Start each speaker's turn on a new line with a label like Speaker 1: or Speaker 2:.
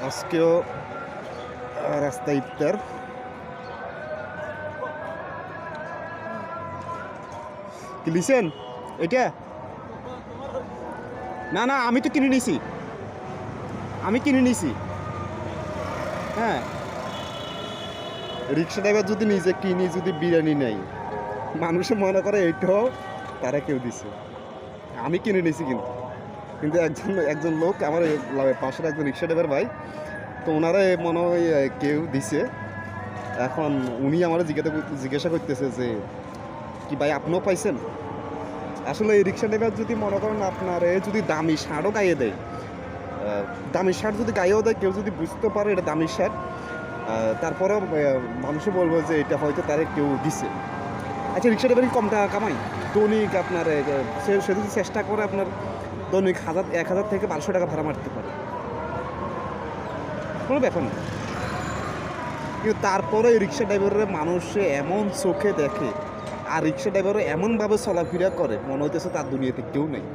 Speaker 1: আজকেও রাস্তায় ইফতার। কি লিছেন এটা? না না, আমি তো কিনে নিছি, আমি কিনে নিছি। হ্যাঁ, রিক্সা ড্রাইভার যদি নিজে কিনি, যদি বিরিয়ানি নেই, মানুষে মনে করে এইটাও তারা কেউ দিছে। আমি কিনে নিছি কিন্তু কিন্তু একজন একজন লোক আমার পাশের একজন রিক্সা ড্রাইভার ভাই, তো ওনারা মনে হয় কেউ দিছে। এখন উনি আমার জিজ্ঞাসা করতেছে যে কি ভাই আপনিও পাইছেন? আসলে এই রিক্সা ড্রাইভার যদি মনে করেন আপনার যদি দামি শার্টও গাইয়ে দেয়, দামি শার্ট যদি গাইয়েও দেয়, কেউ যদি বুঝতে পারে এটা দামি শার্ট, তারপরেও মানুষে বলবো যে এটা হয়তো তারে কেউ দিছে। আচ্ছা, রিক্সা ড্রাইভার কম টাকা কামাই? দৈনিক আপনার সে যদি চেষ্টা করে আপনার দৈনিক 1,000 থেকে 1200 টাকা ভাড়া মারতে পারে, কোনো ব্যাপার না। কিন্তু তারপরে রিক্সা ড্রাইভারের মানুষে এমন চোখে দেখে, আর রিক্সা ড্রাইভারও এমনভাবে চলাফেরা করে, মনে হইতেছে তার দুনিয়াতে কেউ নেই।